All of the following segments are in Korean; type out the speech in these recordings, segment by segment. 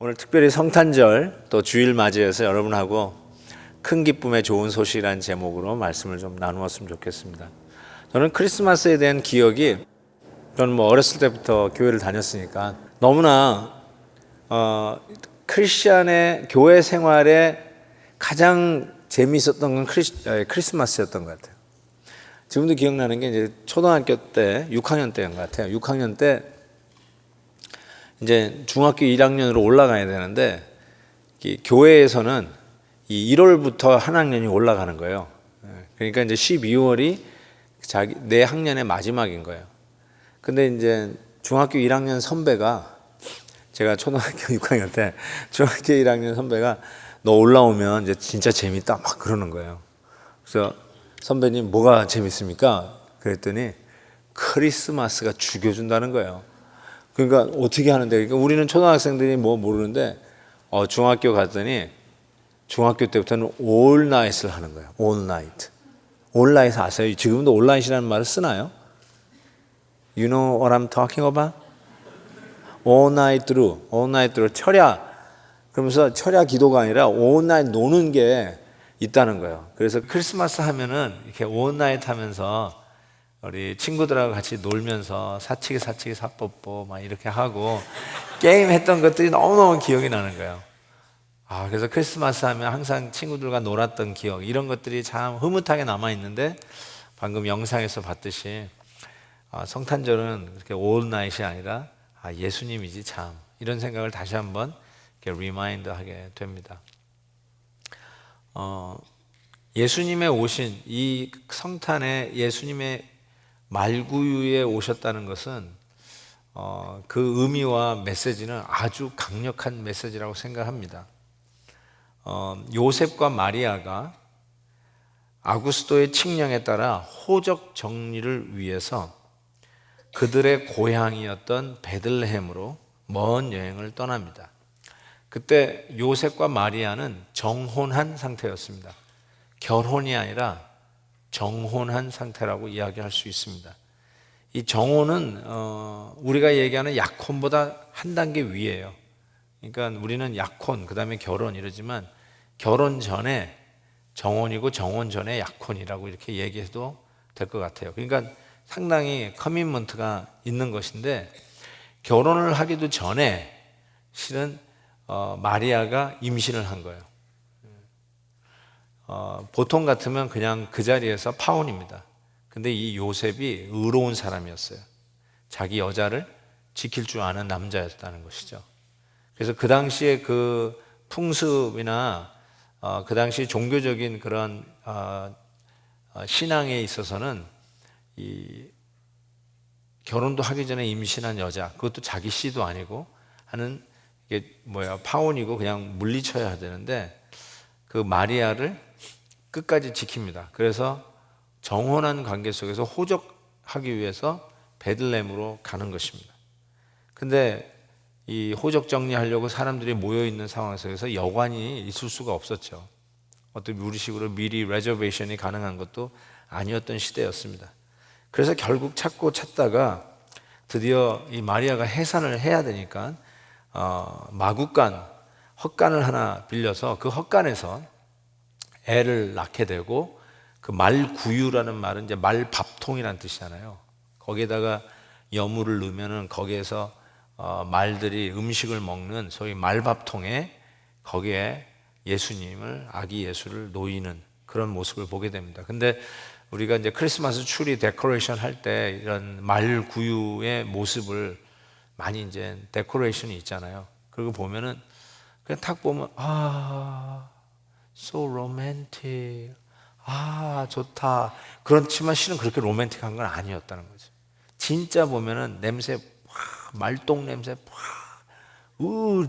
오늘 특별히 성탄절 또 주일 맞이해서 여러분하고 큰 기쁨의 좋은 소식이라는 제목으로 말씀을 좀 나누었으면 좋겠습니다. 저는 크리스마스에 대한 기억이 저는 어렸을 때부터 교회를 다녔으니까 너무나 크리스천의 교회 생활에 가장 재미있었던 건 크리스마스였던 것 같아요. 지금도 기억나는 게 이제 초등학교 때 6학년 때인 것 같아요. 6학년 때 이제 중학교 1학년으로 올라가야 되는데 교회에서는 이 1월부터 한 학년이 올라가는 거예요. 그러니까 이제 12월이 내 학년의 마지막인 거예요. 근데 이제 중학교 1학년 선배가 제가 초등학교 6학년 때 중학교 1학년 선배가 너 올라오면 이제 진짜 재밌다 막 그러는 거예요. 그래서 선배님 뭐가 재밌습니까? 그랬더니 크리스마스가 죽여준다는 거예요. 그러니까 어떻게 하는데? 그러니까 우리는 초등학생들이 뭐 모르는데 중학교 갔더니 중학교 때부터는 all night을 하는 거예요. all night. all night 아세요? 지금도 all night이라는 말을 쓰나요? You know what I'm talking about? all night through 철야. 그러면서 철야 기도가 아니라 all night 노는 게 있다는 거예요. 그래서 크리스마스 하면은 이렇게 all night 하면서 우리 친구들하고 같이 놀면서 사치기 사뽀뽀 막 이렇게 하고 게임 했던 것들이 너무너무 기억이 나는 거예요. 그래서 크리스마스 하면 항상 친구들과 놀았던 기억 이런 것들이 참 흐뭇하게 남아있는데 방금 영상에서 봤듯이 성탄절은 그렇게 all night이 아니라 예수님이지 참 이런 생각을 다시 한번 이렇게 리마인드 하게 됩니다. 예수님의 오신 이 성탄에 예수님의 말구유에 오셨다는 것은 그 의미와 메시지는 아주 강력한 메시지라고 생각합니다. 요셉과 마리아가 아구스도의 칙령에 따라 호적 정리를 위해서 그들의 고향이었던 베들레헴으로 먼 여행을 떠납니다. 그때 요셉과 마리아는 정혼한 상태였습니다. 결혼이 아니라 정혼한 상태라고 이야기할 수 있습니다. 이 정혼은 우리가 얘기하는 약혼보다 한 단계 위에요. 그러니까 우리는 약혼, 그 다음에 결혼 이러지만 결혼 전에 정혼이고 정혼 전에 약혼이라고 이렇게 얘기해도 될 것 같아요. 그러니까 상당히 커미트먼트가 있는 것인데 결혼을 하기도 전에 실은 마리아가 임신을 한 거예요. 보통 같으면 그냥 그 자리에서 파혼입니다. 근데 이 요셉이 의로운 사람이었어요. 자기 여자를 지킬 줄 아는 남자였다는 것이죠. 그래서 그 당시에 그 풍습이나 그 당시 종교적인 그런 신앙에 있어서는 이 결혼도 하기 전에 임신한 여자, 그것도 자기 씨도 아니고 하는 이게 파혼이고 그냥 물리쳐야 되는데 그 마리아를 끝까지 지킵니다. 그래서 정혼한 관계 속에서 호적하기 위해서 베들레헴으로 가는 것입니다. 근데 이 호적 정리하려고 사람들이 모여 있는 상황 속에서 여관이 있을 수가 없었죠. 어떤 우리식으로 미리 레저베이션이 가능한 것도 아니었던 시대였습니다. 그래서 결국 찾다가 드디어 이 마리아가 해산을 해야 되니까 마구간 헛간을 하나 빌려서 그 헛간에서 애를 낳게 되고 그 말구유라는 말은 이제 말밥통이라는 뜻이잖아요. 거기에다가 여물을 넣으면은 거기에서 말들이 음식을 먹는 소위 말밥통에 거기에 예수님을 아기 예수를 놓이는 그런 모습을 보게 됩니다. 근데 우리가 이제 크리스마스 추리 데코레이션 할 때 이런 말구유의 모습을 많이 이제 데코레이션이 있잖아요. 그리고 보면은 그냥 탁 보면 so romantic. 좋다. 그렇지만 실은 그렇게 로맨틱한 건 아니었다는 거죠. 진짜 보면은 냄새, 말똥 냄새,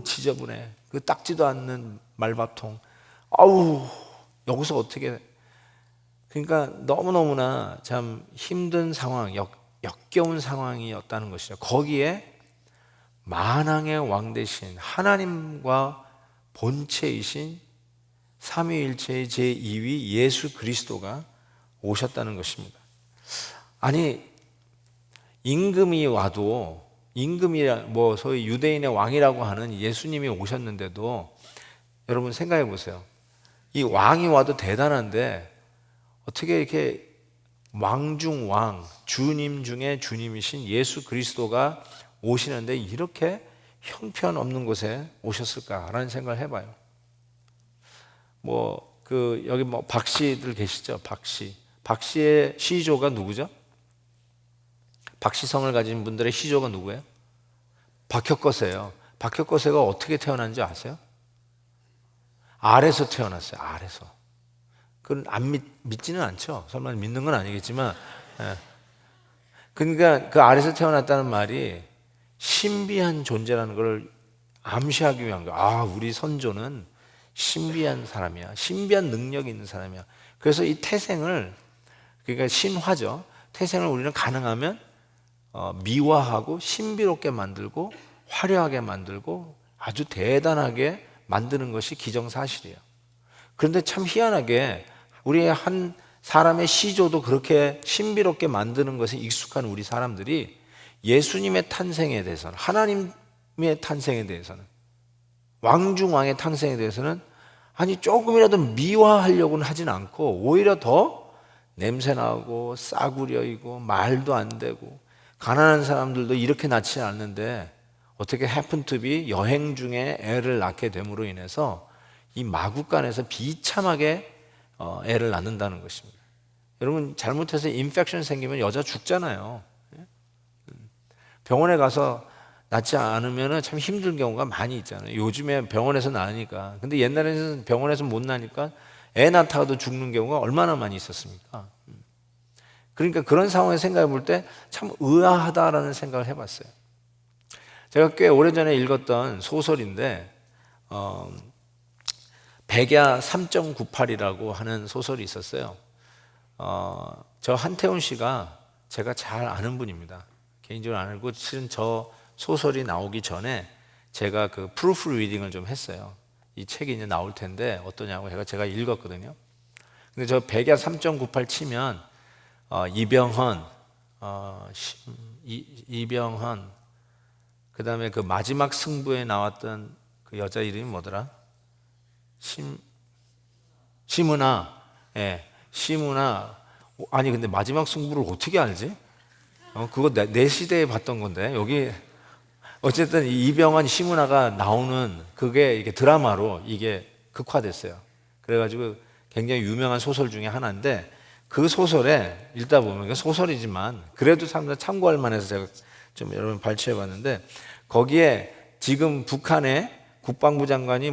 지저분해. 그 닦지도 않는 말밥통. 여기서 어떻게. 그러니까 너무너무나 참 힘든 상황, 역겨운 상황이었다는 것이죠. 거기에 만왕의 왕 대신 하나님과 본체이신 삼위일체의 제2위 예수 그리스도가 오셨다는 것입니다. 아니 임금이 와도 임금이라 뭐 소위 유대인의 왕이라고 하는 예수님이 오셨는데도 여러분 생각해 보세요. 이 왕이 와도 대단한데 어떻게 이렇게 왕 중 왕, 주님 중에 주님이신 예수 그리스도가 오시는데 이렇게 형편없는 곳에 오셨을까라는 생각을 해봐요. 여기 박씨들 계시죠? 박씨의 시조가 누구죠? 박씨성을 가진 분들의 시조가 누구예요? 박혁거세예요. 박혁거세가 어떻게 태어난지 아세요? 알에서 태어났어요. 알에서. 그건 믿지는 않죠. 설마 믿는 건 아니겠지만, 예. 그러니까 그 알에서 태어났다는 말이 신비한 존재라는 걸 암시하기 위한 거야. 우리 선조는 신비한 사람이야. 신비한 능력이 있는 사람이야. 그래서 이 태생을, 그러니까 신화죠. 태생을 우리는 가능하면 미화하고 신비롭게 만들고 화려하게 만들고 아주 대단하게 만드는 것이 기정사실이에요. 그런데 참 희한하게 우리의 한 사람의 시조도 그렇게 신비롭게 만드는 것에 익숙한 우리 사람들이 예수님의 탄생에 대해서는, 하나님의 탄생에 대해서는, 왕중왕의 탄생에 대해서는 조금이라도 미화하려고는 하진 않고 오히려 더 냄새나고 싸구려이고 말도 안 되고 가난한 사람들도 이렇게 낳지 않는데 어떻게 happen to be 여행 중에 애를 낳게 됨으로 인해서 이 마구간에서 비참하게 애를 낳는다는 것입니다. 여러분 잘못해서 인펙션 생기면 여자 죽잖아요. 병원에 가서 낳지 않으면 참 힘든 경우가 많이 있잖아요. 요즘에 병원에서 낳으니까. 근데 옛날에는 병원에서 못 낳으니까 애 낳다가도 죽는 경우가 얼마나 많이 있었습니까? 그러니까 그런 상황에 생각해 볼 때 참 의아하다라는 생각을 해봤어요. 제가 꽤 오래전에 읽었던 소설인데 백야 3.98이라고 하는 소설이 있었어요. 저 한태훈 씨가 제가 잘 아는 분입니다. 개인적으로 알고 실은 저 소설이 나오기 전에 제가 그 프루프 리딩을 좀 했어요. 이 책이 이제 나올 텐데 어떠냐고 제가 읽었거든요. 근데 저 백야 3.98 치면 이병헌 그다음에 그 마지막 승부에 나왔던 그 여자 이름이 뭐더라? 심은하. 예, 심은하. 아니 근데 마지막 승부를 어떻게 알지? 그거 내 시대에 봤던 건데 여기 어쨌든 이병헌 심은하가 나오는 그게 이게 드라마로 이게 극화됐어요. 그래가지고 굉장히 유명한 소설 중에 하나인데 그 소설에 읽다 보면 소설이지만 그래도 사람들 참고할 만해서 제가 좀 여러분 발췌해봤는데 거기에 지금 북한의 국방부 장관이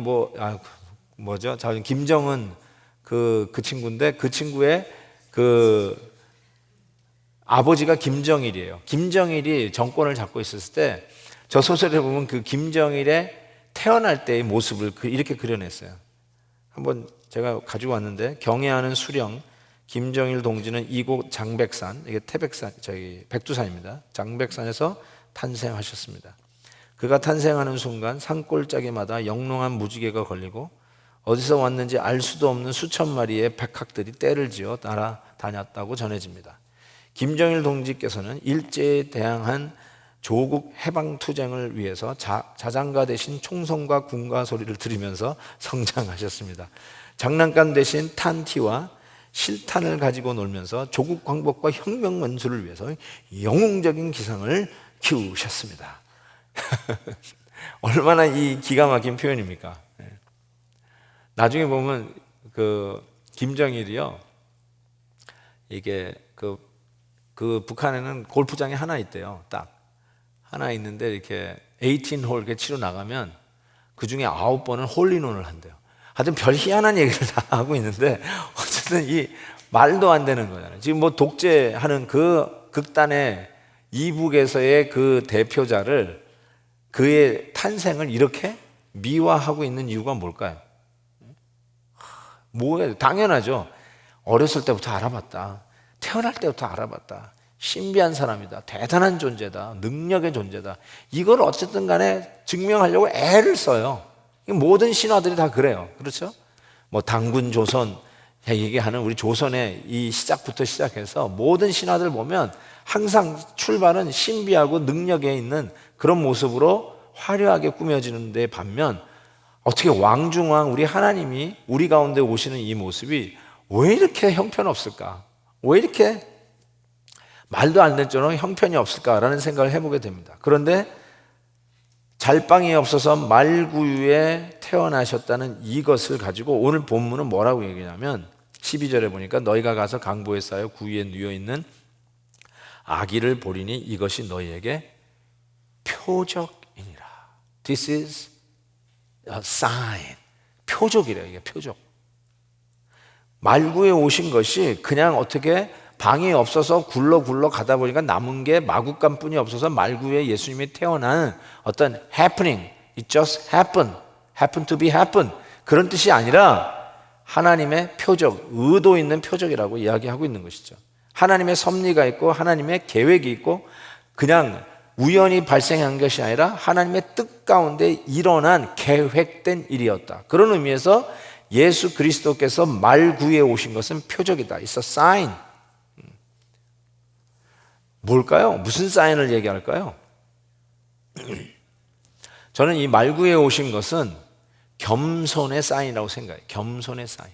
뭐죠? 김정은 그 친구인데 그 친구의 그 아버지가 김정일이에요. 김정일이 정권을 잡고 있었을 때 저 소설에 보면 그 김정일의 태어날 때의 모습을 이렇게 그려냈어요. 한번 제가 가지고 왔는데 경애하는 수령 김정일 동지는 이곳 장백산, 이게 태백산, 백두산입니다. 장백산에서 탄생하셨습니다. 그가 탄생하는 순간 산골짜기마다 영롱한 무지개가 걸리고 어디서 왔는지 알 수도 없는 수천 마리의 백학들이 떼를 지어 날아다녔다고 전해집니다. 김정일 동지께서는 일제에 대항한 조국 해방투쟁을 위해서 자장가 대신 총성과 군가 소리를 들으면서 성장하셨습니다. 장난감 대신 탄티와 실탄을 가지고 놀면서 조국 광복과 혁명 원수를 위해서 영웅적인 기상을 키우셨습니다. 얼마나 이 기가 막힌 표현입니까? 나중에 보면 그 김정일이요, 이게 그 북한에는 골프장이 하나 있대요. 딱 하나 있는데 이렇게 18홀 이렇게 치러 나가면 그 중에 9번은 홀인원을 한대요. 하여튼 별 희한한 얘기를 다 하고 있는데 어쨌든 이 말도 안 되는 거잖아요. 지금 독재하는 그 극단의 이북에서의 그 대표자를 그의 탄생을 이렇게 미화하고 있는 이유가 뭘까요? 뭐예요? 당연하죠. 어렸을 때부터 알아봤다. 태어날 때부터 알아봤다. 신비한 사람이다. 대단한 존재다. 능력의 존재다. 이걸 어쨌든 간에 증명하려고 애를 써요. 모든 신화들이 다 그래요. 그렇죠? 당군 조선 얘기하는 우리 조선의 이 시작부터 시작해서 모든 신화들 보면 항상 출발은 신비하고 능력에 있는 그런 모습으로 화려하게 꾸며지는데 반면 어떻게 왕중왕 우리 하나님이 우리 가운데 오시는 이 모습이 왜 이렇게 형편없을까? 왜 이렇게 말도 안 될 정도로 형편이 없을까라는 생각을 해보게 됩니다. 그런데 잘방이 없어서 말구유에 태어나셨다는 이것을 가지고 오늘 본문은 뭐라고 얘기하냐면 12절에 보니까 너희가 가서 강보에 쌓여 구유에 누워있는 아기를 보리니 이것이 너희에게 표적이니라. This is a sign. 표적이래요. 이게 표적. 말구에 오신 것이 그냥 어떻게 방이 없어서 굴러 가다 보니까 남은 게 마구간뿐이 없어서 말구에 예수님이 태어난 어떤 happening, it just happened to be happen 그런 뜻이 아니라 하나님의 표적, 의도 있는 표적이라고 이야기하고 있는 것이죠. 하나님의 섭리가 있고 하나님의 계획이 있고 그냥 우연히 발생한 것이 아니라 하나님의 뜻 가운데 일어난 계획된 일이었다. 그런 의미에서 예수 그리스도께서 말구에 오신 것은 표적이다. It's a sign. 뭘까요? 무슨 사인을 얘기할까요? 저는 이 말구에 오신 것은 겸손의 사인이라고 생각해요. 겸손의 사인.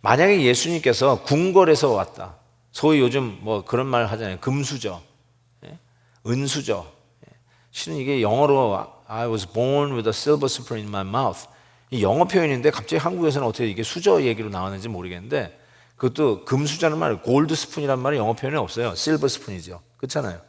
만약에 예수님께서 궁궐에서 왔다. 소위 요즘 뭐 그런 말 하잖아요. 금수저, 은수저. 실은 이게 영어로 I was born with a silver spoon in my mouth. 이 영어 표현인데 갑자기 한국에서는 어떻게 이게 수저 얘기로 나왔는지 모르겠는데 그것도 금수저라는 말, 골드 스푼이라는 말이 영어 표현에 없어요. 실버 스푼이죠. 그렇잖아요.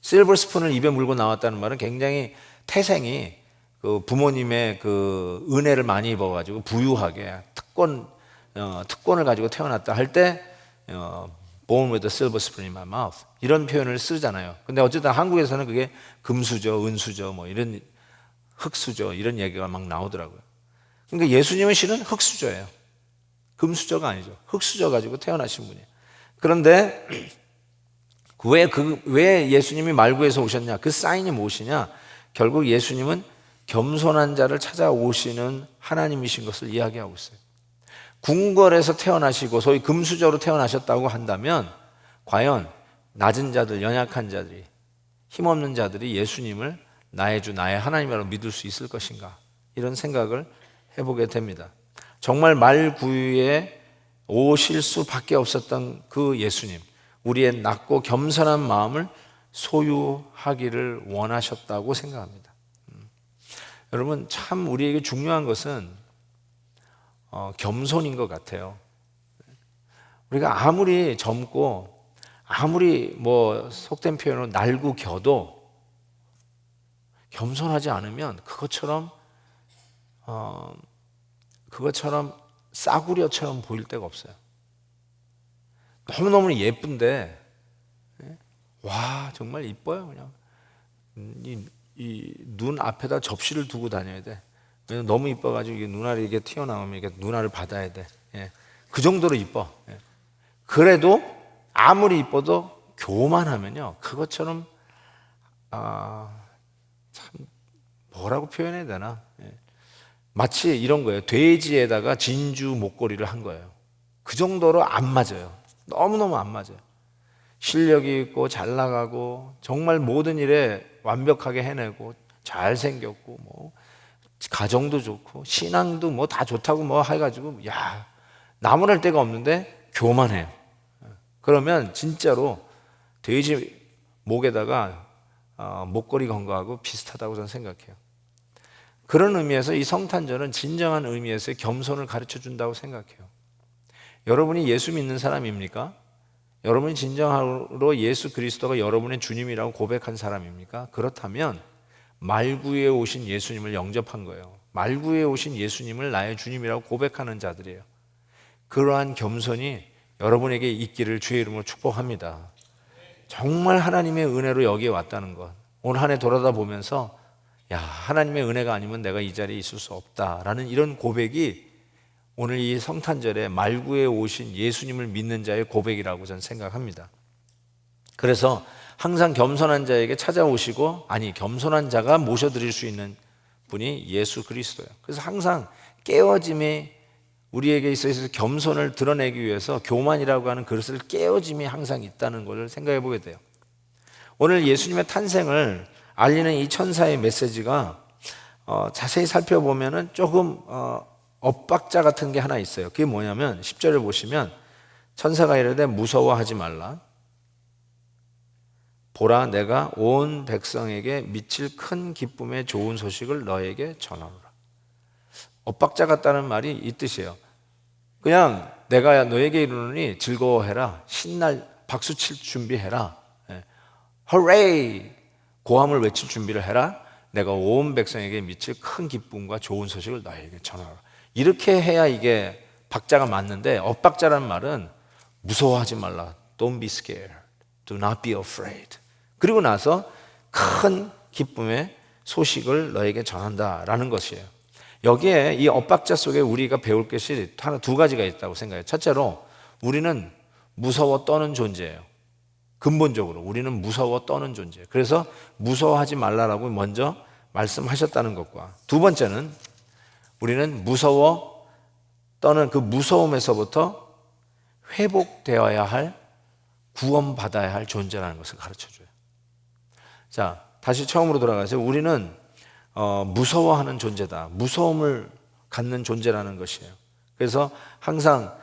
실버 스푼을 입에 물고 나왔다는 말은 굉장히 태생이 그 부모님의 그 은혜를 많이 입어가지고 부유하게 특권을 가지고 태어났다 할 때 born with a silver spoon in my mouth 이런 표현을 쓰잖아요. 근데 어쨌든 한국에서는 그게 금수저, 은수저, 뭐 이런 흑수저 이런 얘기가 막 나오더라고요. 그러니까 예수님은 실은 흑수저예요. 금수저가 아니죠. 흑수저 가지고 태어나신 분이에요. 그런데 왜 예수님이 말구에서 오셨냐? 그 사인이 무엇이냐? 결국 예수님은 겸손한 자를 찾아오시는 하나님이신 것을 이야기하고 있어요. 궁궐에서 태어나시고 소위 금수저로 태어나셨다고 한다면 과연 낮은 자들, 연약한 자들이, 힘없는 자들이 예수님을 나의 주, 나의 하나님이라고 믿을 수 있을 것인가? 이런 생각을 해보게 됩니다. 정말 말구유에 오실 수밖에 없었던 그 예수님, 우리의 낮고 겸손한 마음을 소유하기를 원하셨다고 생각합니다. 여러분 참 우리에게 중요한 것은 겸손인 것 같아요. 우리가 아무리 젊고 아무리 뭐 속된 표현으로 날고 겨도 겸손하지 않으면 그것처럼 싸구려처럼 보일 데가 없어요. 너무너무 예쁜데 와 정말 이뻐요. 그냥 이 눈 앞에다 접시를 두고 다녀야 돼. 왜냐면 너무 이뻐가지고 이게 눈알이 이게 튀어나오면 이게 눈알을 받아야 돼. 그 정도로 이뻐. 그래도 아무리 이뻐도 교만하면요 그것처럼 참 뭐라고 표현해야 되나? 마치 이런 거예요. 돼지에다가 진주 목걸이를 한 거예요. 그 정도로 안 맞아요. 너무너무 안 맞아요. 실력이 있고 잘 나가고 정말 모든 일에 완벽하게 해내고 잘생겼고 뭐 가정도 좋고 신앙도 뭐 다 좋다고 뭐 해가지고 야 나무랄 데가 없는데 교만해요. 그러면 진짜로 돼지 목에다가 목걸이 건 거하고 비슷하다고 저는 생각해요. 그런 의미에서 이 성탄절은 진정한 의미에서의 겸손을 가르쳐 준다고 생각해요. 여러분이 예수 믿는 사람입니까? 여러분이 진정으로 예수 그리스도가 여러분의 주님이라고 고백한 사람입니까? 그렇다면 말구에 오신 예수님을 영접한 거예요. 말구에 오신 예수님을 나의 주님이라고 고백하는 자들이에요. 그러한 겸손이 여러분에게 있기를 주의 이름으로 축복합니다. 정말 하나님의 은혜로 여기에 왔다는 것, 오늘 한 해 돌아다 보면서 야 하나님의 은혜가 아니면 내가 이 자리에 있을 수 없다라는 이런 고백이 오늘 이 성탄절에 말구에 오신 예수님을 믿는 자의 고백이라고 저는 생각합니다. 그래서 항상 겸손한 자에게 찾아오시고 겸손한 자가 모셔드릴 수 있는 분이 예수 그리스도예요. 그래서 항상 깨어짐이 우리에게 있어서 겸손을 드러내기 위해서 교만이라고 하는 그릇을 깨어짐이 항상 있다는 것을 생각해 보게 돼요. 오늘 예수님의 탄생을 알리는 이 천사의 메시지가 자세히 살펴보면은 조금 엇박자 같은 게 하나 있어요. 그게 뭐냐면 10절을 보시면 천사가 이르되 무서워하지 말라. 보라 내가 온 백성에게 미칠 큰 기쁨의 좋은 소식을 너에게 전하노라. 엇박자 같다는 말이 이 뜻이에요. 그냥 내가 너에게 이르노니 즐거워해라. 신날 박수칠 준비해라. 허레이 고함을 외칠 준비를 해라. 내가 온 백성에게 미칠 큰 기쁨과 좋은 소식을 너에게 전하라. 이렇게 해야 이게 박자가 맞는데 엇박자라는 말은 무서워하지 말라. Don't be scared. Do not be afraid. 그리고 나서 큰 기쁨의 소식을 너에게 전한다라는 것이에요. 여기에 이 엇박자 속에 우리가 배울 것이 하나 두 가지가 있다고 생각해요. 첫째로 우리는 무서워 떠는 존재예요. 근본적으로 우리는 무서워 떠는 존재예요. 그래서 무서워하지 말라라고 먼저 말씀하셨다는 것과 두 번째는 우리는 무서워 떠는 그 무서움에서부터 회복되어야 할 구원받아야 할 존재라는 것을 가르쳐줘요. 자, 다시 처음으로 돌아가서 우리는 무서워하는 존재다. 무서움을 갖는 존재라는 것이에요. 그래서 항상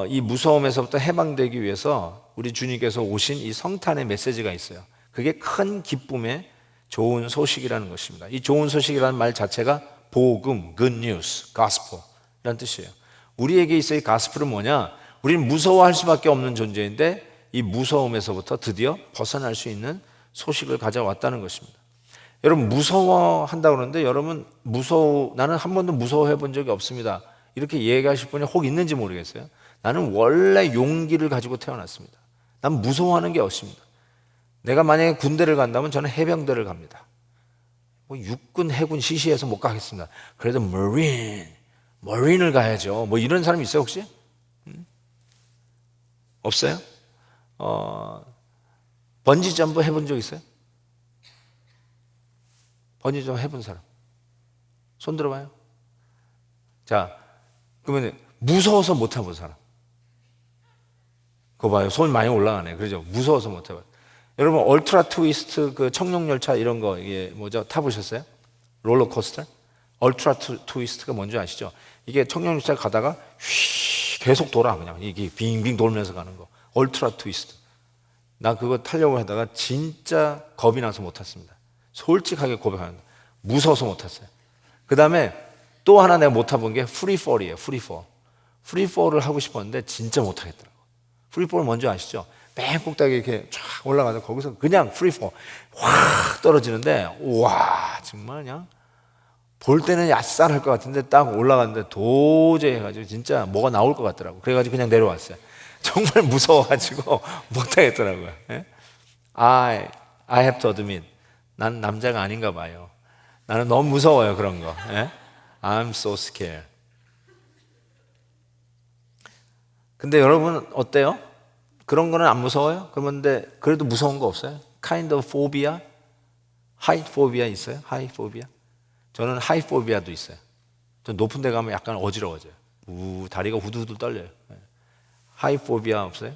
이 무서움에서부터 해방되기 위해서 우리 주님께서 오신 이 성탄의 메시지가 있어요. 그게 큰 기쁨의 좋은 소식이라는 것입니다. 이 좋은 소식이라는 말 자체가 복음, good news, gospel 이라는 뜻이에요. 우리에게 있어 이 gospel은 뭐냐? 우리는 무서워할 수밖에 없는 존재인데 이 무서움에서부터 드디어 벗어날 수 있는 소식을 가져왔다는 것입니다. 여러분 무서워한다고 그러는데 여러분 나는 한 번도 무서워해 본 적이 없습니다. 이렇게 얘기하실 분이 혹 있는지 모르겠어요. 나는 원래 용기를 가지고 태어났습니다. 난 무서워하는 게 없습니다. 내가 만약에 군대를 간다면 저는 해병대를 갑니다. 뭐 육군, 해군 시시해서 못 가겠습니다. 그래도 머린을 가야죠. 뭐 이런 사람 있어요 혹시? 없어요? 번지 점프 해본 적 있어요? 번지 점프 해본 사람? 손 들어봐요. 자, 그러면 무서워서 못 해본 사람? 그거 봐요. 손 많이 올라가네. 그러죠? 무서워서 못 해봐요. 여러분 얼트라 트위스트 그 청룡열차 이런 거 이게 뭐죠? 타보셨어요? 롤러코스터? 얼트라 트위스트가 뭔지 아시죠? 이게 청룡열차 가다가 휘 계속 돌아 그냥 이게 빙빙 돌면서 가는 거. 얼트라 트위스트. 나 그거 타려고 하다가 진짜 겁이 나서 못 탔습니다. 솔직하게 고백합니다. 무서워서 못 탔어요. 그 다음에 또 하나 내가 못 타본 게 프리폴이에요. 프리폴. 프리폴을 하고 싶었는데 진짜 못 하겠더라고요. 프리폴 뭔지 아시죠? 맨 꼭대기 이렇게 쫙 올라가서 거기서 그냥 프리폴 확 떨어지는데 와 정말 그냥 볼 때는 얄쌀할 것 같은데 딱 올라갔는데 도저히 해가지고 진짜 뭐가 나올 것 같더라고요. 그래가지고 그냥 내려왔어요. 정말 무서워가지고 못하겠더라고요. 예? I have to admit 난 남자가 아닌가 봐요. 나는 너무 무서워요 그런 거. 예? I'm so scared. 근데 여러분 어때요? 그런 거는 안 무서워요? 그런데 그래도 무서운 거 없어요? Kind of phobia? Height phobia 있어요? Height phobia? 저는 high phobia도 있어요. 저 높은 데 가면 약간 어지러워져요. 다리가 후두후두 떨려요. high phobia 없어요?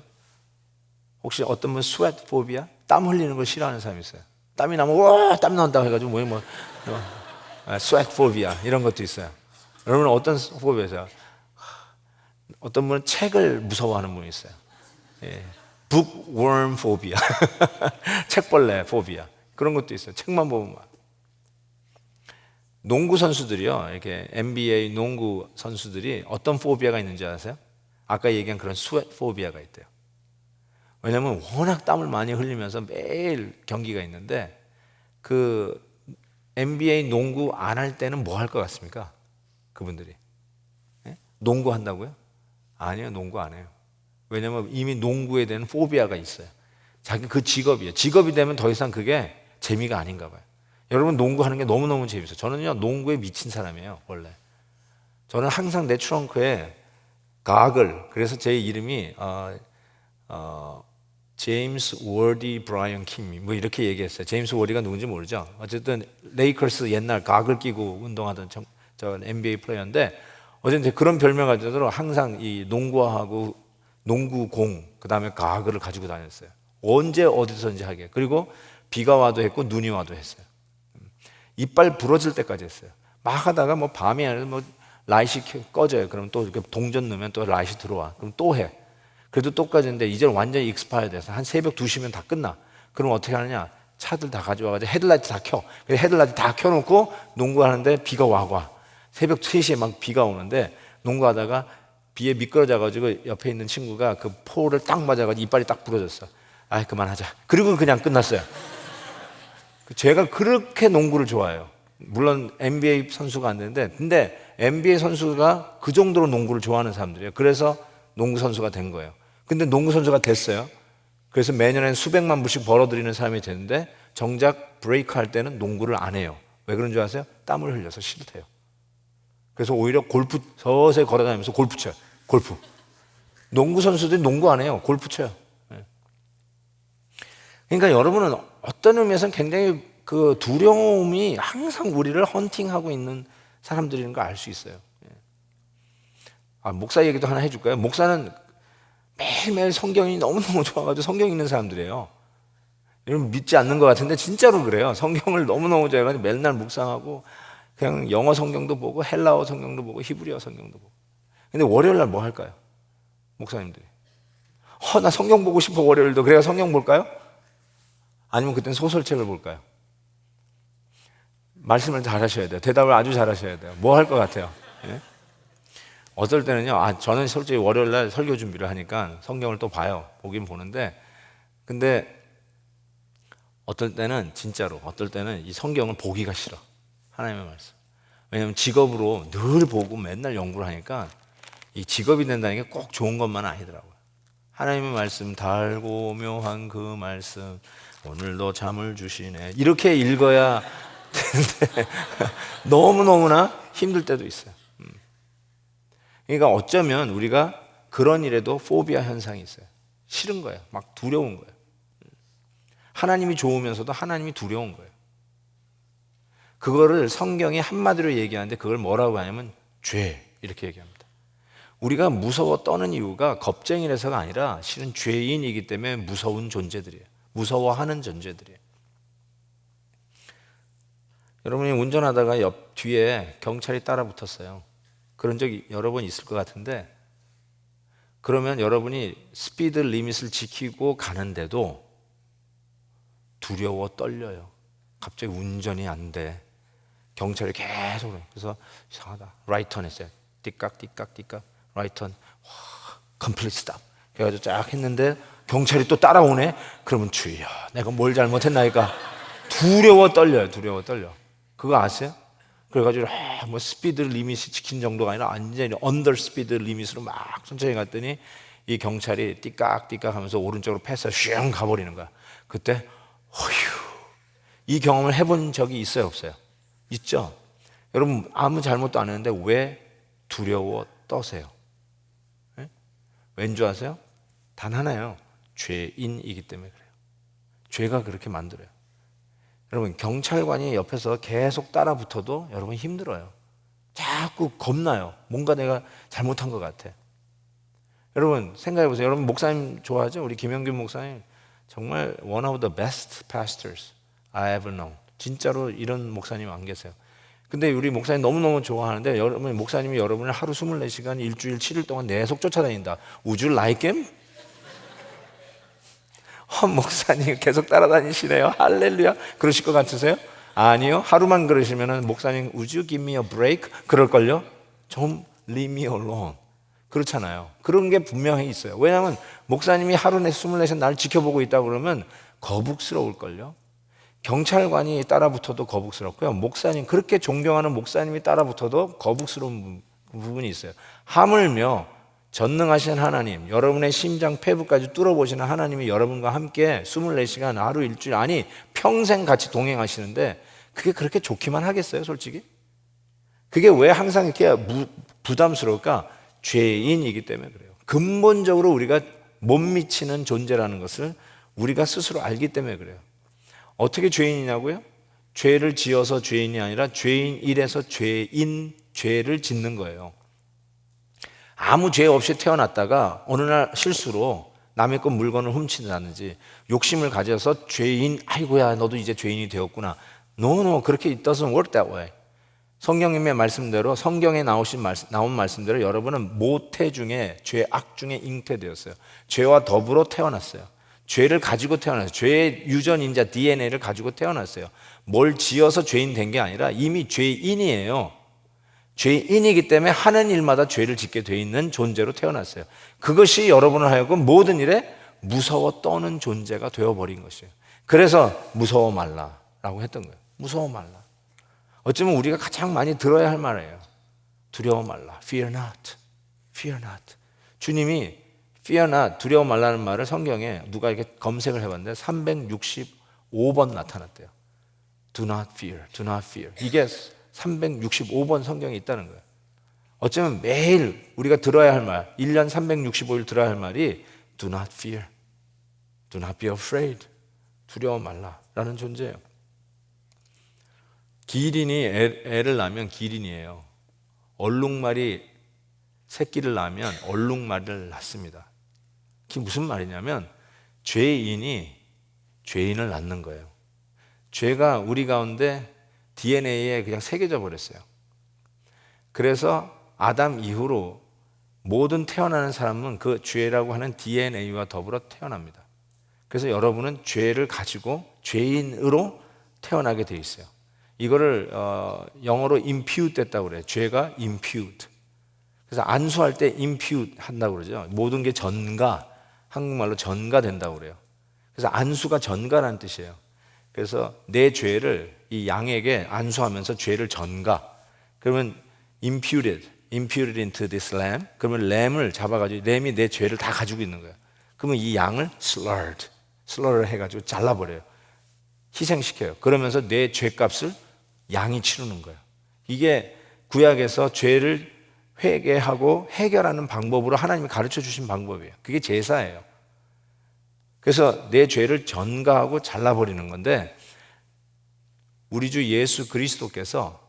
혹시 어떤 분 sweat phobia? 땀 흘리는 걸 싫어하는 사람이 있어요. 땀이 나면 와 땀 나온다고 해가지고 sweat phobia 이런 것도 있어요. 여러분은 어떤 포비아세요? 어떤 분은 책을 무서워하는 분이 있어요. 예. bookworm phobia 책벌레 포비아 그런 것도 있어요. 책만 보면 막. 농구 선수들이요, 이렇게 NBA 농구 선수들이 어떤 포비아가 있는지 아세요? 아까 얘기한 그런 스웨트 포비아가 있대요. 왜냐하면 워낙 땀을 많이 흘리면서 매일 경기가 있는데 그 NBA 농구 안 할 때는 뭐 할 것 같습니까? 그분들이 예? 농구 한다고요? 아니요, 농구 안 해요. 왜냐하면 이미 농구에 대한 포비아가 있어요. 자기 그 직업이에요. 직업이 되면 더 이상 그게 재미가 아닌가 봐요. 여러분 농구하는 게 너무너무 재밌어요. 저는요 농구에 미친 사람이에요. 원래 저는 항상 내 트렁크에 가글, 그래서 제 이름이 제임스 워디 브라이언 킴 뭐 이렇게 얘기했어요. 제임스 워디가 누군지 모르죠. 어쨌든 레이커스 옛날 가글 끼고 운동하던 저 NBA 플레이어인데 어쨌든 그런 별명 가지고 항상 이 농구하고 농구공 그다음에 가글을 가지고 다녔어요. 언제 어디서든지 하게. 그리고 비가 와도 했고 눈이 와도 했어요. 이빨 부러질 때까지 했어요. 막 하다가 뭐 밤이 아니라 뭐 라이트 꺼져요. 그럼 또 이렇게 동전 넣으면 또 라이트 들어와. 그럼 또 해. 그래도 똑같이 했는데 이제 완전히 익스파이어 돼서 한 새벽 2시면 다 끝나. 그럼 어떻게 하느냐? 차들 다 가져와가지고 헤드라이트 다 켜. 헤드라이트 다 켜놓고 농구하는데 비가 와. 새벽 3시에 막 비가 오는데 농구하다가 비에 미끄러져가지고 옆에 있는 친구가 그 포를 딱 맞아가지고 이빨이 딱 부러졌어. 아, 그만하자. 그리고 그냥 끝났어요. 제가 그렇게 농구를 좋아해요. 물론 NBA 선수가 안 되는데, 근데 NBA 선수가 그 정도로 농구를 좋아하는 사람들이에요. 그래서 농구 선수가 된 거예요. 근데 농구 선수가 됐어요. 그래서 매년에 수백만 불씩 벌어들이는 사람이 되는데 정작 브레이크 할 때는 농구를 안 해요. 왜 그런 줄 아세요? 땀을 흘려서 싫대요. 그래서 오히려 골프 서서히 걸어다니면서 골프 쳐요. 골프. 농구 선수들이 농구 안 해요. 골프 쳐요. 그러니까 여러분은 어떤 의미에서는 굉장히 그 두려움이 항상 우리를 헌팅하고 있는 사람들인 거 알 수 있어요. 목사 얘기도 하나 해줄까요? 목사는 매일매일 성경이 너무너무 좋아가지고 성경 읽는 사람들이에요. 여러분 믿지 않는 것 같은데 진짜로 그래요. 성경을 너무너무 좋아해가지고 맨날 묵상하고 그냥 영어 성경도 보고 헬라어 성경도 보고 히브리어 성경도 보고. 근데 월요일 날 뭐 할까요? 목사님들이. 나 성경 보고 싶어 월요일도. 그래야 성경 볼까요? 아니면 그땐 소설책을 볼까요? 말씀을 잘 하셔야 돼요. 대답을 아주 잘 하셔야 돼요. 뭐 할 것 같아요? 예? 어떨 때는요, 저는 솔직히 월요일 날 설교 준비를 하니까 성경을 또 봐요. 보긴 보는데, 근데 어떨 때는 진짜로, 어떨 때는 이 성경을 보기가 싫어. 하나님의 말씀. 왜냐하면 직업으로 늘 보고 맨날 연구를 하니까 이 직업이 된다는 게 꼭 좋은 것만은 아니더라고요. 하나님의 말씀 달고 묘한 그 말씀 오늘도 잠을 주시네 이렇게 읽어야 되는데 너무너무나 힘들 때도 있어요. 그러니까 어쩌면 우리가 그런 일에도 포비아 현상이 있어요. 싫은 거예요. 막 두려운 거예요. 하나님이 좋으면서도 하나님이 두려운 거예요. 그거를 성경이 한마디로 얘기하는데 그걸 뭐라고 하냐면 죄 이렇게 얘기합니다. 우리가 무서워 떠는 이유가 겁쟁이라서가 아니라 실은 죄인이기 때문에 무서운 존재들이에요. 무서워하는 존재들이에요. 여러분이 운전하다가 옆 뒤에 경찰이 따라 붙었어요. 그런 적이 여러 번 있을 것 같은데 그러면 여러분이 스피드 리밋을 지키고 가는데도 두려워 떨려요. 갑자기 운전이 안 돼. 경찰이 계속 그래요. 그래서 이상하다. 라이턴 했어요. 띠깍 라이턴. 컴플리트 스탑. 그래가지고 쫙 했는데 경찰이 또 따라오네. 그러면 주여 내가 뭘 잘못했나니까 두려워 떨려요. 그거 아세요? 그래가지고 뭐 스피드 리밋이 지킨 정도가 아니라 완전히 언더 스피드 리밋으로 막 천천히 갔더니 이 경찰이 띠깍 하면서 오른쪽으로 패스 슝 가버리는 거야. 그때 어휴, 이 경험을 해본 적이 있어요 없어요? 있죠? 여러분 아무 잘못도 안 했는데 왜 두려워 떠세요? 네? 왠 줄 아세요? 단 하나예요. 죄인이기 때문에 그래요. 죄가 그렇게 만들어요. 여러분 경찰관이 옆에서 계속 따라 붙어도 여러분 힘들어요. 자꾸 겁나요. 뭔가 내가 잘못한 것 같아. 여러분 생각해 보세요. 여러분 목사님 좋아하죠? 우리 김영균 목사님 정말 one of the best pastors I ever known. 진짜로 이런 목사님 안 계세요. 근데 우리 목사님 너무너무 좋아하는데 여러분 목사님이 여러분을 하루 24시간 일주일 7일 동안 계속 쫓아다닌다. Would you like him? 목사님 계속 따라다니시네요. 할렐루야. 그러실 것 같으세요? 아니요. 하루만 그러시면은 목사님 Would you give me a break? 그럴걸요? 좀 leave me alone. 그렇잖아요. 그런 게 분명히 있어요. 왜냐하면 목사님이 하루 내 24시간 날 지켜보고 있다 그러면 거북스러울걸요. 경찰관이 따라붙어도 거북스럽고요. 목사님 그렇게 존경하는 목사님이 따라붙어도 거북스러운 부분이 있어요. 하물며 전능하신 하나님, 여러분의 심장 폐부까지 뚫어보시는 하나님이 여러분과 함께 24시간 하루 일주일 아니 평생 같이 동행하시는데 그게 그렇게 좋기만 하겠어요 솔직히? 그게 왜 항상 이렇게 부담스러울까? 죄인이기 때문에 그래요. 근본적으로 우리가 못 미치는 존재라는 것을 우리가 스스로 알기 때문에 그래요. 어떻게 죄인이냐고요? 죄를 지어서 죄인이 아니라 죄인이라서 죄를 짓는 거예요. 아무 죄 없이 태어났다가 어느 날 실수로 남의 것 물건을 훔친다든지 욕심을 가져서 죄인, 아이고야 너도 이제 죄인이 되었구나. No, no, 그렇게 it doesn't work that way. 성경님의 말씀대로, 성경에 나온 말씀대로 여러분은 모태 중에, 죄악 중에 잉태되었어요. 죄와 더불어 태어났어요. 죄를 가지고 태어났어요. 죄의 유전인자 DNA를 가지고 태어났어요. 뭘 지어서 죄인 된 게 아니라 이미 죄인이에요. 죄인이기 때문에 하는 일마다 죄를 짓게 돼 있는 존재로 태어났어요. 그것이 여러분을 하여금 모든 일에 무서워 떠는 존재가 되어버린 것이에요. 그래서 무서워 말라라고 했던 거예요. 무서워 말라. 어쩌면 우리가 가장 많이 들어야 할 말이에요. 두려워 말라. Fear not. Fear not. 주님이 Fear not, 두려워 말라는 말을 성경에 누가 이렇게 검색을 해봤는데 365번 나타났대요. Do not fear, do not fear. 이게 365번 성경에 있다는 거예요. 어쩌면 매일 우리가 들어야 할 말, 1년 365일 들어야 할 말이 Do not fear, do not be afraid. 두려워 말라라는 존재예요. 기린이 애를 낳으면 기린이에요. 얼룩말이 새끼를 낳으면 얼룩말을 낳습니다. 그게 무슨 말이냐면 죄인이 죄인을 낳는 거예요. 죄가 우리 가운데 DNA에 그냥 새겨져 버렸어요. 그래서 아담 이후로 모든 태어나는 사람은 그 죄라고 하는 DNA와 더불어 태어납니다. 그래서 여러분은 죄를 가지고 죄인으로 태어나게 돼 있어요. 이거를 영어로 impute 됐다고 그래요. 죄가 impute. 그래서 안수할 때 impute 한다고 그러죠. 모든 게 전가, 한국말로 전가된다고 그래요. 그래서 안수가 전가라는 뜻이에요. 그래서 내 죄를 이 양에게 안수하면서 죄를 전가. 그러면 imputed into this lamb. 그러면 램을 잡아가지고 램이 내 죄를 다 가지고 있는 거예요. 그러면 이 양을 slaughter를 해가지고 잘라버려요. 희생시켜요. 그러면서 내 죄값을 양이 치르는 거예요. 이게 구약에서 죄를 회개하고 해결하는 방법으로 하나님이 가르쳐 주신 방법이에요. 그게 제사예요. 그래서 내 죄를 전가하고 잘라버리는 건데 우리 주 예수 그리스도께서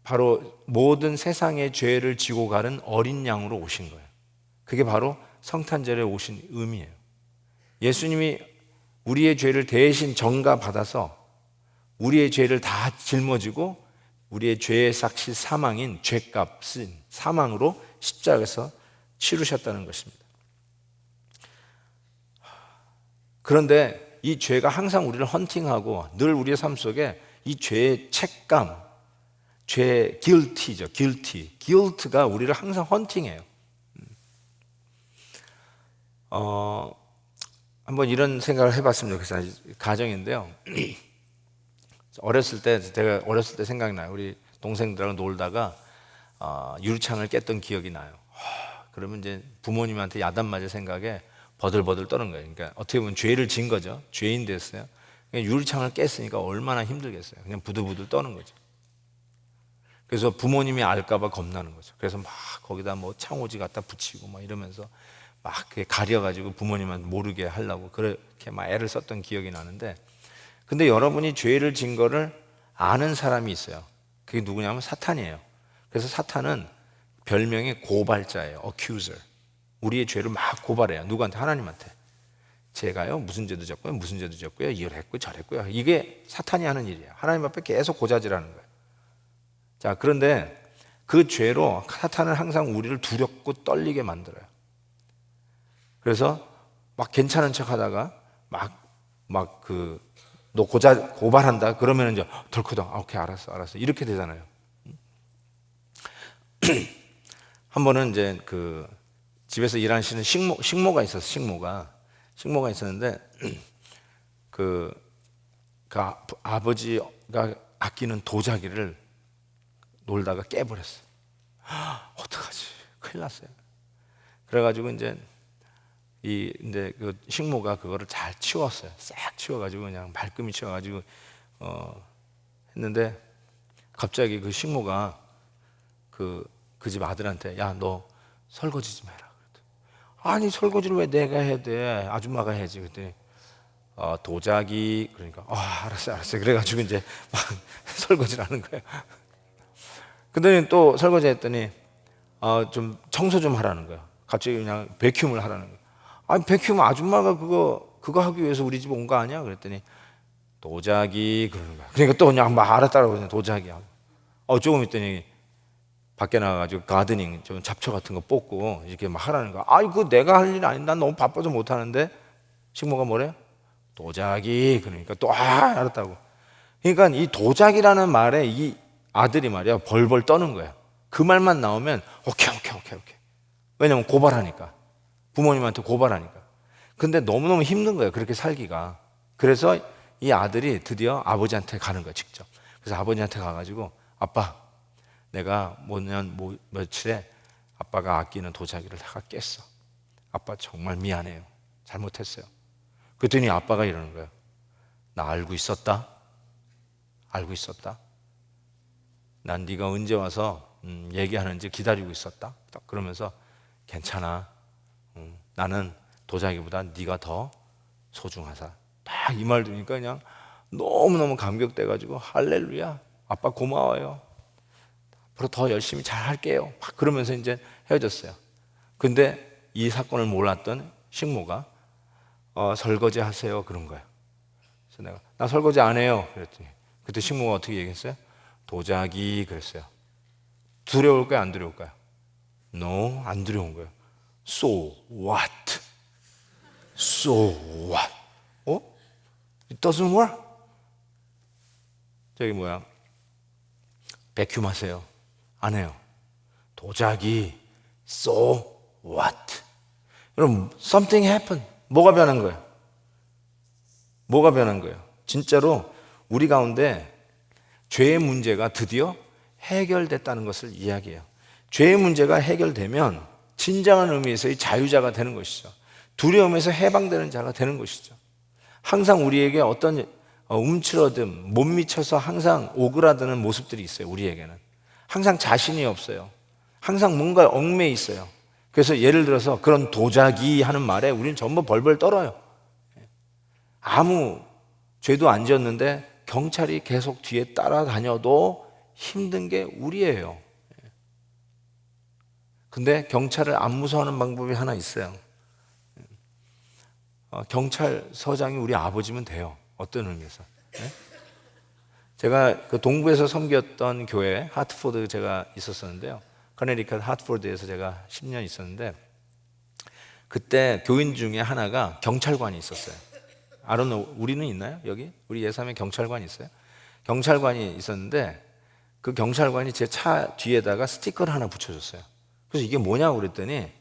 바로 모든 세상의 죄를 지고 가는 어린 양으로 오신 거예요. 그게 바로 성탄절에 오신 의미예요. 예수님이 우리의 죄를 대신 전가받아서 우리의 죄를 다 짊어지고 우리의 죄의 삭시 사망인 죄값인 사망으로 십자가에서 치르셨다는 것입니다. 그런데 이 죄가 항상 우리를 헌팅하고 늘 우리의 삶 속에 이 죄의 책감, 죄의 guilty죠. guilt가 우리를 항상 헌팅해요. 한번 이런 생각을 해봤습니다. 그래서 가정인데요. 제가 어렸을 때 생각나요. 우리 동생들하고 놀다가 유리창을 깼던 기억이 나요. 그러면 이제 부모님한테 야단 맞을 생각에 버들버들 떠는 거예요. 그러니까 어떻게 보면 죄를 진 거죠. 죄인 됐어요. 유리창을 깼으니까 얼마나 힘들겠어요. 그냥 부들부들 떠는 거죠. 그래서 부모님이 알까봐 겁나는 거죠. 그래서 막 거기다 뭐 창호지 갖다 붙이고 막 이러면서 막 가려가지고 부모님한테 모르게 하려고 그렇게 막 애를 썼던 기억이 나는데, 근데 여러분이 죄를 진 거를 아는 사람이 있어요. 그게 누구냐면 사탄이에요. 그래서 사탄은 별명이 고발자예요. accuser. 우리의 죄를 막 고발해요. 누구한테? 하나님한테. 제가요 무슨 죄도 졌고요, 무슨 죄도 졌고요, 이랬고요, 저랬고요. 이게 사탄이 하는 일이에요. 하나님 앞에 계속 고자질하는 거예요. 자, 그런데 그 죄로 사탄은 항상 우리를 두렵고 떨리게 만들어요. 그래서 막 괜찮은 척 하다가 너 고발한다 그러면 이제 덜커덩 오케이 알았어 이렇게 되잖아요. 한 번은 이제 그 집에서 일하시는 식모가 있었어. 식모가 있었는데 그 아버지가 아끼는 도자기를 놀다가 깨버렸어. 어떡하지? 큰일 났어요. 그래가지고 이제 그 식모가 그거를 잘 치웠어요. 싹 치워가지고 그냥 말끔히 치워가지고 했는데 갑자기 그 식모가 그 집 아들한테 야, 너 설거지 좀 해라. 아니 설거지를 왜 내가 해야 돼? 아줌마가 해야지. 그랬더니 도자기 그러니까 알았어. 그래가지고 이제 막 설거지를 하는 거예요. 근데 또 설거지 했더니 좀 청소 좀 하라는 거예요. 갑자기 그냥 베큐um을 하라는 거예요. 아니 베큐um 아줌마가 그거 하기 위해서 우리 집 온 거 아니야? 그랬더니 도자기 그러는 거야. 그러니까 또 그냥 막 알았다라고 그냥 도자기야. 조금 있더니 밖에 나가가지고 가드닝 좀 잡초 같은 거 뽑고 이렇게 막 하라는 거야. 그거 내가 할 일 아닌데 난 너무 바빠서 못 하는데. 식모가 뭐래요? 도자기. 그러니까 또 알았다고. 그러니까 이 도자기라는 말에 이 아들이 말이야 벌벌 떠는 거야. 그 말만 나오면 오케이. 왜냐면 고발하니까. 부모님한테 고발하니까. 근데 너무너무 힘든 거예요. 그렇게 살기가. 그래서 이 아들이 드디어 아버지한테 가는 거야, 직접. 그래서 아버지한테 가가지고 아빠, 내가 며칠에 아빠가 아끼는 도자기를 다 깼어. 아빠 정말 미안해요. 잘못했어요. 그랬더니 아빠가 이러는 거예요. 나 알고 있었다. 난 네가 언제 와서 얘기하는지 기다리고 있었다. 딱 그러면서 괜찮아. 나는 도자기보다 네가 더 소중하다. 딱 이 말 들으니까 그냥 너무너무 감격돼가지고 할렐루야. 아빠 고마워요. 앞으로 더 열심히 잘 할게요. 막 그러면서 이제 헤어졌어요. 근데 이 사건을 몰랐던 식모가 설거지 하세요. 그런 거예요. 그래서 내가 나 설거지 안 해요. 그랬더니 그때 식모가 어떻게 얘기했어요? 도자기 그랬어요. 두려울까요? 안 두려울까요? No, 안 두려운 거예요. So what? It doesn't work? 저기 백큐 하세요. 안 해요. 도자기. So what? 여러분, something happened. 뭐가 변한 거예요? 진짜로 우리 가운데 죄의 문제가 드디어 해결됐다는 것을 이야기해요. 죄의 문제가 해결되면 진정한 의미에서의 자유자가 되는 것이죠. 두려움에서 해방되는 자가 되는 것이죠. 항상 우리에게 어떤 움츠러듦, 못 미쳐서 항상 오그라드는 모습들이 있어요. 우리에게는 항상 자신이 없어요. 항상 뭔가 얽매여 있어요. 그래서 예를 들어서 그런 도자기 하는 말에 우리는 전부 벌벌 떨어요. 아무 죄도 안 지었는데 경찰이 계속 뒤에 따라다녀도 힘든 게 우리예요. 근데 경찰을 안 무서워하는 방법이 하나 있어요. 경찰서장이 우리 아버지면 돼요. 어떤 의미에서? 제가 그 동부에서 섬겼던 교회 하트포드 제가 있었었는데요. 커네리컷 하트포드에서 제가 10년 있었는데 그때 교인 중에 하나가 경찰관이 있었어요. I don't know, 우리는 있나요? 여기? 우리 예삼에 경찰관이 있어요? 경찰관이 있었는데 그 경찰관이 제 차 뒤에다가 스티커를 하나 붙여줬어요. 그래서 이게 뭐냐고 그랬더니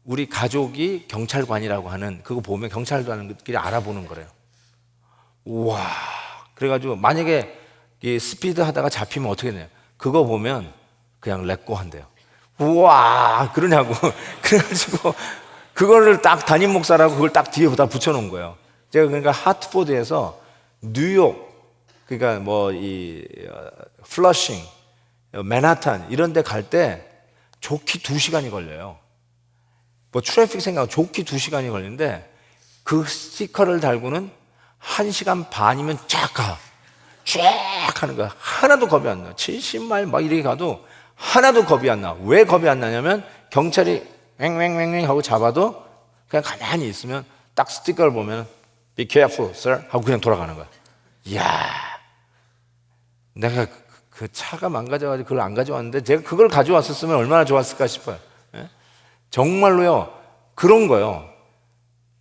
우리 가족이 경찰관이라고 하는 그거 보면 경찰관들끼리 알아보는 거래요. 우와. 그래가지고 만약에 이 스피드 하다가 잡히면 어떻게 돼요? 그거 보면 그냥 렛고 한대요. 우와. 그러냐고. 그래가지고 그거를 딱 담임 목사라고 그걸 딱 뒤에다 붙여놓은 거예요. 제가 그러니까 하트포드에서 뉴욕 그러니까 플러싱, 맨하탄 이런 데 갈 때 좋기 2시간이 걸려요. 트래픽 생각 좋기 2시간이 걸리는데 그 스티커를 달고는 1시간 반이면 쫙 가. 쫙 하는 거야. 하나도 겁이 안 나. 70마일 막 이렇게 가도 하나도 겁이 안 나. 왜 겁이 안 나냐면 경찰이 왱왱왱 하고 잡아도 그냥 가만히 있으면 딱 스티커를 보면 Be careful, sir 하고 그냥 돌아가는 거야. 이야, 내가 그 차가 망가져가지고 그걸 안 가져왔는데 제가 그걸 가져왔었으면 얼마나 좋았을까 싶어요. 정말로요. 그런 거요.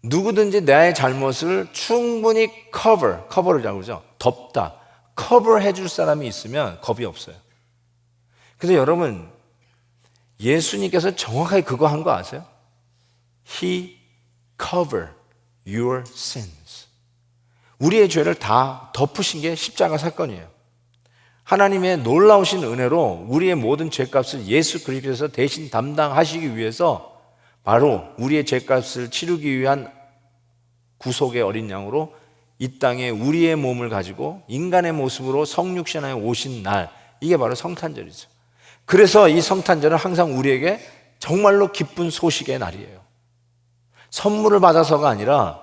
누구든지 나의 잘못을 충분히 커버를 그러죠. 덮다. 커버해 줄 사람이 있으면 겁이 없어요. 그래서 여러분 예수님께서 정확하게 그거 한 거 아세요? He covered your sins. 우리의 죄를 다 덮으신 게 십자가 사건이에요. 하나님의 놀라우신 은혜로 우리의 모든 죄값을 예수 그리스도에서 대신 담당하시기 위해서 바로 우리의 죄값을 치르기 위한 구속의 어린 양으로 이 땅에 우리의 몸을 가지고 인간의 모습으로 성육신하여 오신 날, 이게 바로 성탄절이죠. 그래서 이 성탄절은 항상 우리에게 정말로 기쁜 소식의 날이에요. 선물을 받아서가 아니라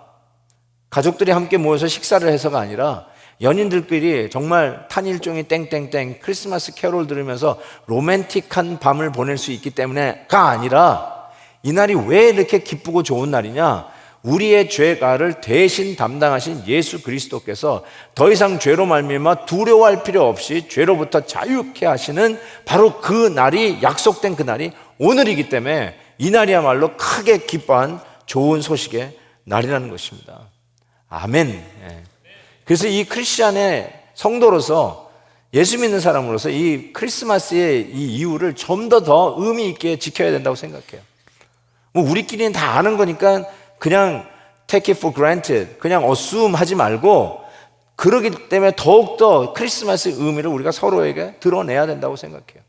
가족들이 함께 모여서 식사를 해서가 아니라 연인들끼리 정말 탄일종이 땡땡땡 크리스마스 캐롤 들으면서 로맨틱한 밤을 보낼 수 있기 때문에가 아니라 이 날이 왜 이렇게 기쁘고 좋은 날이냐? 우리의 죄가를 대신 담당하신 예수 그리스도께서 더 이상 죄로 말미암아 두려워할 필요 없이 죄로부터 자유케 하시는 바로 그 날이, 약속된 그 날이 오늘이기 때문에 이 날이야말로 크게 기뻐한 좋은 소식의 날이라는 것입니다. 아멘. 예. 그래서 이 크리스찬의 성도로서, 예수 믿는 사람으로서 이 크리스마스의 이 이유를 좀 더 의미 있게 지켜야 된다고 생각해요. 뭐 우리끼리는 다 아는 거니까 그냥 take it for granted, 그냥 assume 하지 말고, 그러기 때문에 더욱더 크리스마스의 의미를 우리가 서로에게 드러내야 된다고 생각해요.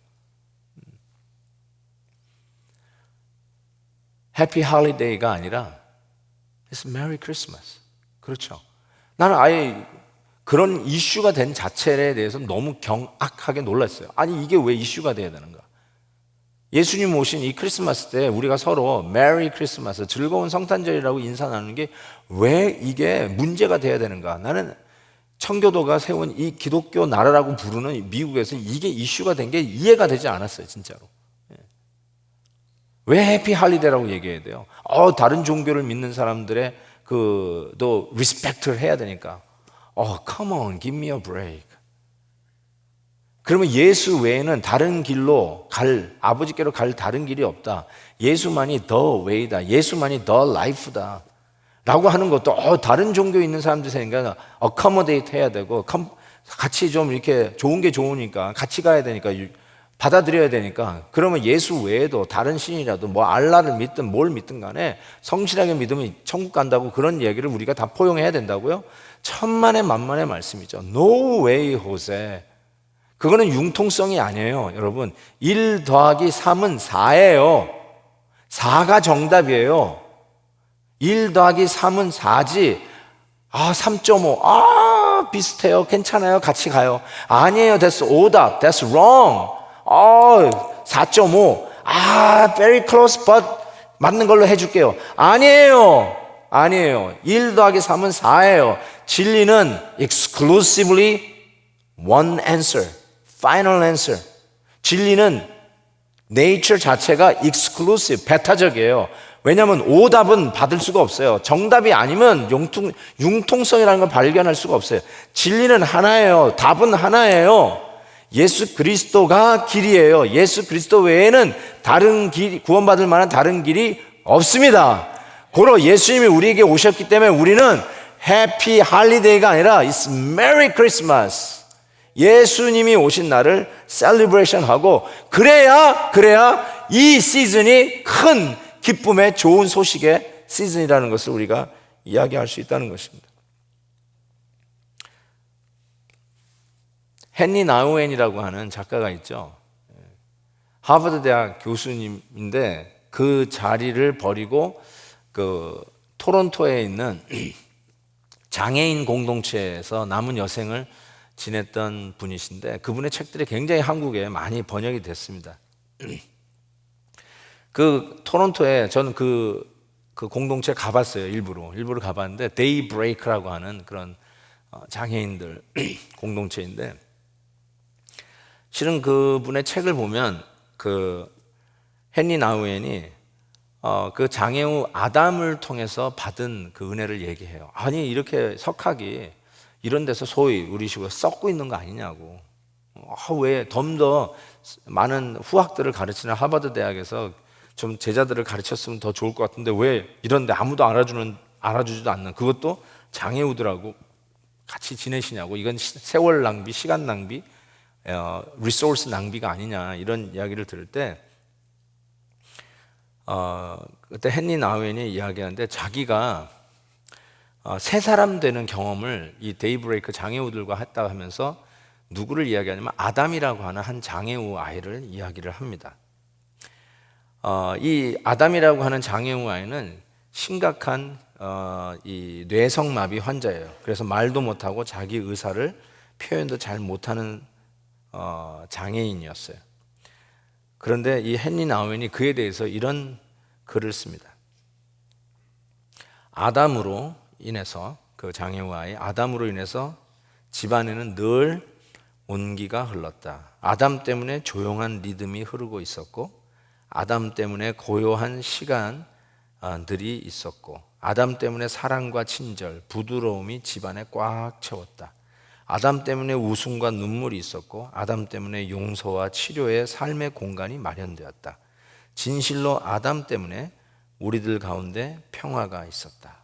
해피 할리데이가 아니라 It's Merry Christmas. 그렇죠. 나는 아예 그런 이슈가 된 자체에 대해서 너무 경악하게 놀랐어요. 아니 이게 왜 이슈가 돼야 되는가? 예수님 오신 이 크리스마스 때 우리가 서로 메리 크리스마스, 즐거운 성탄절이라고 인사 나누는 게 왜 이게 문제가 돼야 되는가? 나는 청교도가 세운 이 기독교 나라라고 부르는 미국에서 이게 이슈가 된 게 이해가 되지 않았어요, 진짜로. 왜 해피 할리데이라고 얘기해야 돼요? 다른 종교를 믿는 사람들의 또 리스펙트를 해야 되니까. Come on, give me a break. 그러면 예수 외에는 다른 길로 아버지께로 갈 다른 길이 없다. 예수만이 the way다. 예수만이 the life다. 라고 하는 것도 다른 종교에 있는 사람들 생각은 accommodate 해야 되고, 같이 좀 이렇게 좋은 게 좋으니까 같이 가야 되니까, 받아들여야 되니까, 그러면 예수 외에도 다른 신이라도 뭐 알라를 믿든 뭘 믿든 간에 성실하게 믿으면 천국 간다고, 그런 얘기를 우리가 다 포용해야 된다고요? 천만의 만만의 말씀이죠. No way, 호세. 그거는 융통성이 아니에요. 여러분, 1 더하기 3은 4예요. 4가 정답이에요. 1 더하기 3은 4지. 3.5. 비슷해요. 괜찮아요. 같이 가요. 아니에요. That's 오답. That's wrong. 4.5. very close, but 맞는 걸로 해줄게요. 아니에요. 1 더하기 3은 4예요. 진리는 exclusively one answer, final answer. 진리는 nature 자체가 exclusive, 배타적이에요. 왜냐하면 오답은 받을 수가 없어요. 정답이 아니면 융통성이라는 걸 발견할 수가 없어요. 진리는 하나예요. 답은 하나예요. 예수 그리스도가 길이에요. 예수 그리스도 외에는 다른 길, 구원받을 만한 다른 길이 없습니다. 고로 예수님이 우리에게 오셨기 때문에 우리는 해피 할리데이가 아니라 It's Merry Christmas. 예수님이 오신 날을 셀리브레이션하고, 그래야 이 시즌이 큰 기쁨의 좋은 소식의 시즌이라는 것을 우리가 이야기할 수 있다는 것입니다. 헨리 나우엔이라고 하는 작가가 있죠. 하버드 대학 교수님인데 그 자리를 버리고 토론토에 있는 장애인 공동체에서 남은 여생을 지냈던 분이신데, 그분의 책들이 굉장히 한국에 많이 번역이 됐습니다. 토론토에 저는 그 공동체 가봤어요. 일부러 가봤는데 데이브레이크라고 하는 그런 장애인들 공동체인데, 실은 그분의 책을 보면 헨리 나우엔이 그 장애 후 아담을 통해서 받은 그 은혜를 얘기해요. 아니 이렇게 석학이 이런 데서 소위 우리식으로 썩고 있는 거 아니냐고. 왜 좀 더 많은 후학들을 가르치는 하버드 대학에서 좀 제자들을 가르쳤으면 더 좋을 것 같은데 왜 이런데 아무도 알아주지도 않는, 그것도 장애 후들하고 같이 지내시냐고. 이건 세월 낭비, 시간 낭비, 리소스 낭비가 아니냐, 이런 이야기를 들을 때 그때 헨리 나우엔이 이야기하는데, 자기가 새 사람 되는 경험을 이 데이브레이크 장애우들과 했다 하면서 누구를 이야기하냐면 아담이라고 하는 한 장애우 아이를 이야기를 합니다. 이 아담이라고 하는 장애우 아이는 심각한 이 뇌성마비 환자예요. 그래서 말도 못하고 자기 의사를 표현도 잘 못하는 장애인이었어요. 그런데 이 헨리 나우엔이 그에 대해서 이런 글을 씁니다. 아담으로 인해서, 그 장애우 아이 아담으로 인해서 집안에는 늘 온기가 흘렀다. 아담 때문에 조용한 리듬이 흐르고 있었고, 아담 때문에 고요한 시간들이 있었고, 아담 때문에 사랑과 친절, 부드러움이 집안에 꽉 채웠다. 아담 때문에 웃음과 눈물이 있었고 아담 때문에 용서와 치료의 삶의 공간이 마련되었다. 진실로 아담 때문에 우리들 가운데 평화가 있었다.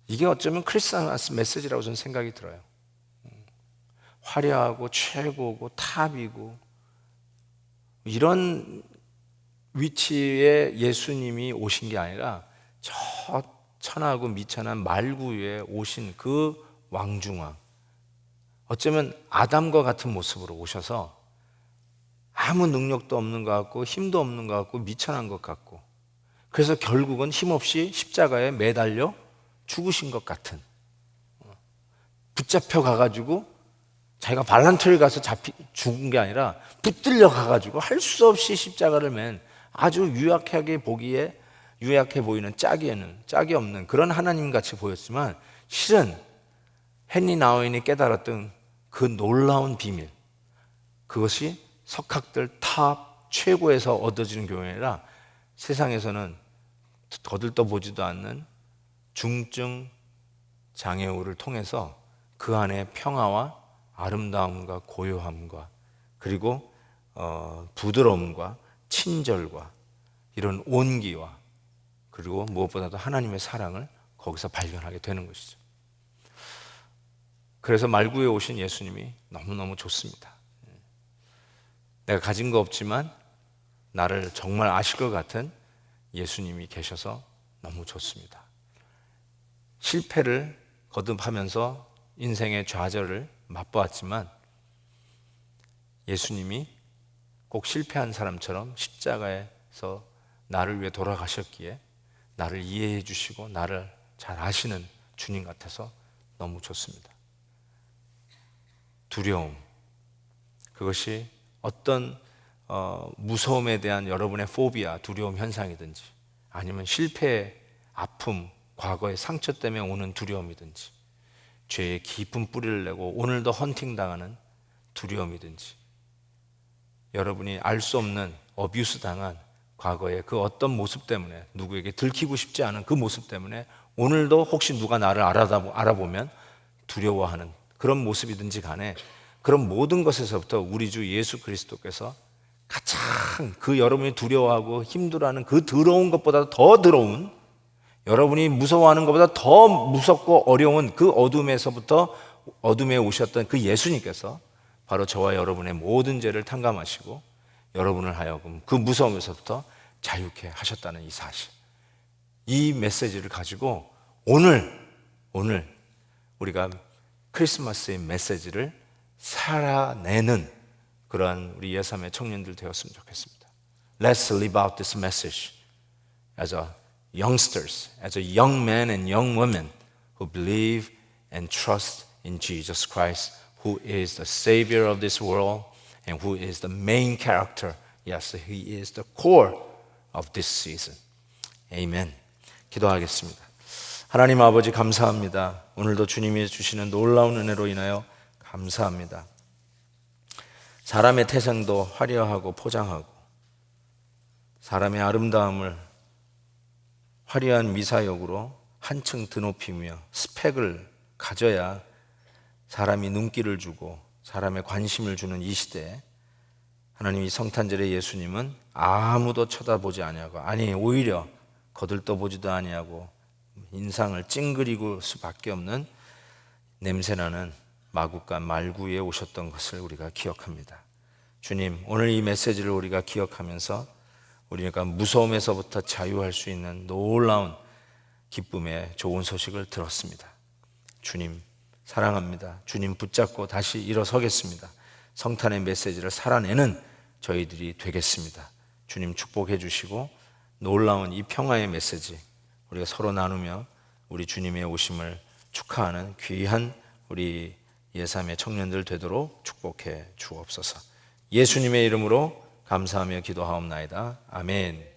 이게 어쩌면 크리스마스 메시지라고 저는 생각이 들어요. 화려하고 최고고 탑이고 이런 위치에 예수님이 오신 게 아니라 저 천하고 미천한 말구유에 오신 그 왕중왕, 어쩌면 아담과 같은 모습으로 오셔서 아무 능력도 없는 것 같고 힘도 없는 것 같고 미천한 것 같고, 그래서 결국은 힘없이 십자가에 매달려 죽으신 것 같은, 붙잡혀 가가지고 자기가 발란트를 가서 죽은 게 아니라 붙들려 가가지고 할 수 없이 십자가를 맨 아주 유약해 보이는 짝이 없는 그런 하나님 같이 보였지만, 실은 헨리 나우인이 깨달았던 그 놀라운 비밀, 그것이 석학들 탑 최고에서 얻어지는 교훈이 아니라 세상에서는 거들떠보지도 않는 중증 장애우를 통해서 그 안에 평화와 아름다움과 고요함과 그리고 부드러움과 친절과 이런 온기와 그리고 무엇보다도 하나님의 사랑을 거기서 발견하게 되는 것이죠. 그래서 말구에 오신 예수님이 너무너무 좋습니다. 내가 가진 거 없지만 나를 정말 아실 것 같은 예수님이 계셔서 너무 좋습니다. 실패를 거듭하면서 인생의 좌절을 맛보았지만 예수님이 꼭 실패한 사람처럼 십자가에서 나를 위해 돌아가셨기에 나를 이해해 주시고 나를 잘 아시는 주님 같아서 너무 좋습니다. 두려움, 그것이 어떤 무서움에 대한 여러분의 포비아, 두려움 현상이든지 아니면 실패의 아픔, 과거의 상처 때문에 오는 두려움이든지 죄의 깊은 뿌리를 내고 오늘도 헌팅당하는 두려움이든지 여러분이 알 수 없는 어뷰스 당한 과거의 그 어떤 모습 때문에 누구에게 들키고 싶지 않은 그 모습 때문에 오늘도 혹시 누가 나를 알아보면 두려워하는 그런 모습이든지 간에 그런 모든 것에서부터 우리 주 예수 그리스도께서 가장 그 여러분이 두려워하고 힘들어하는 그 더러운 것보다 더 더러운, 여러분이 무서워하는 것보다 더 무섭고 어려운 그 어둠에서부터 어둠에 오셨던 그 예수님께서 바로 저와 여러분의 모든 죄를 탕감하시고 여러분을 하여금 그 무서움에서부터 자유케 하셨다는 이 사실, 이 메시지를 가지고 오늘 우리가 크리스마스의 메시지를 살아내는 그러한 우리 예삼의 청년들 되었으면 좋겠습니다. Let's live out this message as a youngsters, as a young men and young women who believe and trust in Jesus Christ, who is the Savior of this world and who is the main character. Yes, He is the core of this season. Amen. 기도하겠습니다. 하나님 아버지 감사합니다. 오늘도 주님이 주시는 놀라운 은혜로 인하여 감사합니다. 사람의 태생도 화려하고 포장하고 사람의 아름다움을 화려한 미사역으로 한층 드높이며 스펙을 가져야 사람이 눈길을 주고 사람의 관심을 주는 이 시대에 하나님, 이 성탄절의 예수님은 아무도 쳐다보지 아니하고, 아니 오히려 거들떠보지도 아니하고 인상을 찡그리고 수밖에 없는 냄새나는 마구간 말구에 오셨던 것을 우리가 기억합니다. 주님, 오늘 이 메시지를 우리가 기억하면서 우리가 무서움에서부터 자유할 수 있는 놀라운 기쁨의 좋은 소식을 들었습니다. 주님 사랑합니다. 주님 붙잡고 다시 일어서겠습니다. 성탄의 메시지를 살아내는 저희들이 되겠습니다. 주님 축복해 주시고 놀라운 이 평화의 메시지 우리가 서로 나누며 우리 주님의 오심을 축하하는 귀한 우리 예삼의 청년들 되도록 축복해 주옵소서. 예수님의 이름으로 감사하며 기도하옵나이다. 아멘.